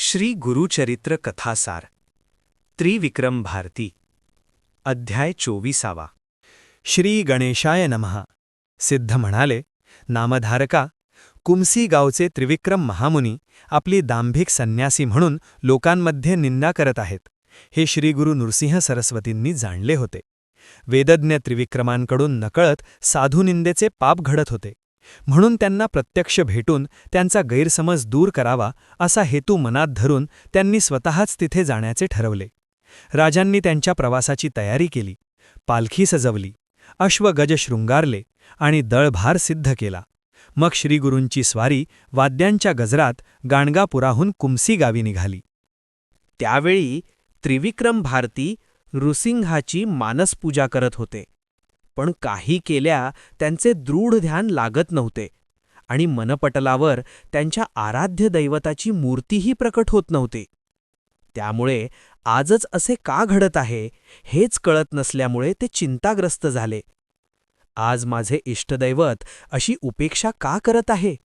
श्री गुरुचरित्र कथासार त्रिविक्रम भारती अध्याय 24. श्री गणेशाय नमः. सिद्ध म्हणाले, नामधारका, कुमसी गावचे त्रिविक्रम महामुनी आपली दांभिक संन्यासी म्हणून लोकांमध्ये निंदा करत आहेत, हे श्रीगुरु नृसिंह सरस्वतींनी जाणले होते. वेदज्ञ त्रिविक्रमांकडून नकळत साधुनिंदेचे पाप घडत होते, म्हणून त्यांना प्रत्यक्ष भेटून त्यांचा गैरसमज दूर करावा असा हेतू मनात धरून त्यांनी स्वतःच तिथे जाण्याचे ठरवले. राजांनी त्यांच्या प्रवासाची तयारी केली, पालखी सजवली, अश्वगज शृंगारले आणि दळभार सिद्ध केला. मग श्रीगुरूंची स्वारी वाद्यांच्या गजरात गाणगापुराहून कुमसी गावी निघाली. त्यावेळी त्रिविक्रम भारती नृसिंहाची मानसपूजा करत होते, पण काही केल्या त्यांचे दृढ ध्यान लागत नव्हते आणि मनपटलावर त्यांच्या आराध्य दैवताची मूर्तीही प्रकट होत नव्हते. त्यामुळे आजच असे का घडत आहे हेच कळत नसल्यामुळे ते चिंताग्रस्त झाले. आज माझे इष्टदैवत अशी उपेक्षा का करत आहे?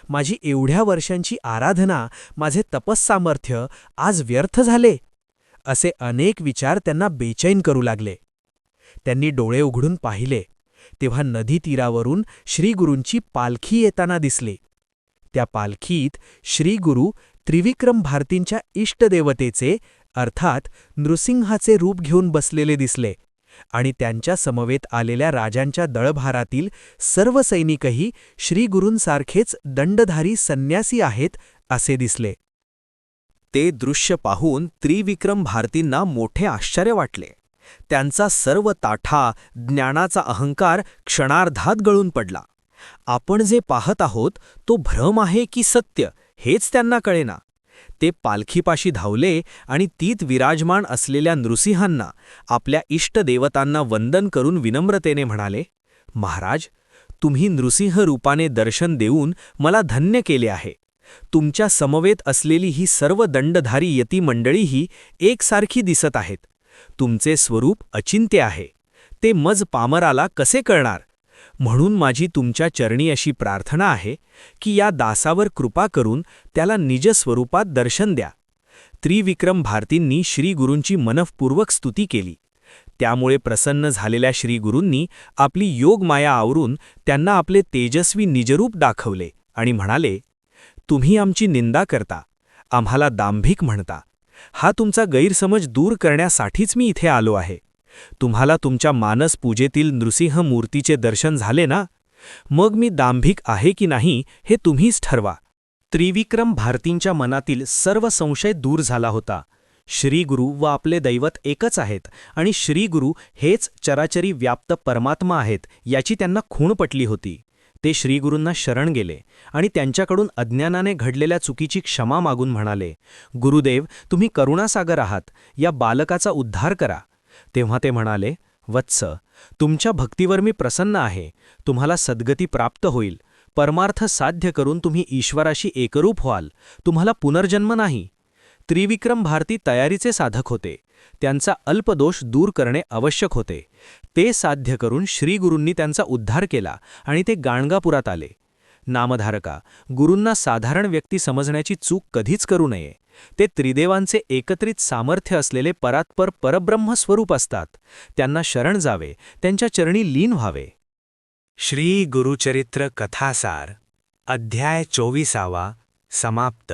माझी एवढ्या वर्षांची आराधना, माझे तपस्सामर्थ्य आज व्यर्थ झाले, असे अनेक विचार त्यांना बेचैन करू लागले. त्यांनी डोळे उघडून पाहिले तेव्हा नदीतीरावरून श्रीगुरूंची पालखी येताना दिसली. त्या पालखीत श्रीगुरू त्रिविक्रम भारतींच्या इष्टदेवतेचे अर्थात नृसिंहाचे रूप घेऊन बसलेले दिसले आणि त्यांच्या समवेत आलेल्या राजांच्या दळभारातील सर्व सैनिकही श्रीगुरूंसारखेच दंडधारी संन्यासी आहेत असे दिसले. ते दृश्य पाहून त्रिविक्रम भारतींना मोठे आश्चर्य वाटले. त्यांचा सर्व ताठा, ज्ञानाचा अहंकार क्षणार्धात गळून पडला. आपण जे पाहत आहोत तो भ्रम आहे की सत्य हेच त्यांना कळेना. ते पालखीपाशी धावले आणि तीत विराजमान असलेल्या नृसिंहांना, आपल्या इष्टदेवतांना वंदन करून विनम्रतेने म्हणाले, महाराज, तुम्ही नृसिंह रूपाने दर्शन देऊन मला धन्य केले आहे. तुमच्या समवेत असलेली ही सर्व दंडधारी यती मंडळीही एकसारखी दिसत आहेत. तुमचे स्वरूप अचिंत्य आहे, ते मज पामराला कसे कळणार? म्हणून माझी तुमच्या चरणी अशी प्रार्थना आहे की या दासावर कृपा करून त्याला निज स्वरूपात दर्शन द्या. त्रिविक्रम भारतींनी श्रीगुरूंची मनःपूर्वक स्तुती केली. त्यामुळे प्रसन्न झालेल्या श्रीगुरूंनी आपली योगमाया आवरून त्यांना आपले तेजस्वी निजरूप दाखवले आणि म्हणाले, तुम्ही आमची निंदा करता, आम्हाला दांभिक म्हणता. हा तुमचा गैरसमज दूर करण्यासाठीच मी इथे आलो आहे. तुम्हाला तुमच्या मानस पूजेतील नृसिंह मूर्तीचे दर्शन झाले ना? मग मी दांभिक आहे की नाही हे तुम्हीच ठरवा. त्रिविक्रम भारतींच्या मनातील सर्व संशय दूर झाला होता. श्रीगुरू व आपले दैवत एकच आहेत आणि श्रीगुरू हेच चराचरी व्याप्त परमात्मा आहेत याची त्यांना खूण पटली होती. ते श्रीगुरूंना शरण गेले आणि त्यांच्याकडून अज्ञानाने घडलेल्या चुकीची क्षमा मागून म्हणाले, गुरुदेव, तुम्ही करुणासागर आहात, या बालकाचा उद्धार करा. तेव्हा ते म्हणाले, वत्स, तुमच्या भक्तीवर मी प्रसन्न आहे. तुम्हाला सद्गती प्राप्त होईल. परमार्थ साध्य करून तुम्ही ईश्वराशी एकरूप व्हाल. तुम्हाला पुनर्जन्म नाही. त्रिविक्रम भारती तयारीचे साधक होते. त्यांचा अल्पदोष दूर करणे आवश्यक होते. ते साध्य करून श्रीगुरूंनी त्यांचा उद्धार केला आणि ते गाणगापुरात आले. नामधारका, गुरूंना साधारण व्यक्ती समजण्याची चूक कधीच करू नये. ते त्रिदेवांचे एकत्रित सामर्थ्य असलेले परात्पर परब्रह्म स्वरूप असतात. त्यांना शरण जावे, त्यांच्या चरणी लीन व्हावे. श्री गुरुचरित्र कथासार अध्याय 24 समाप्त.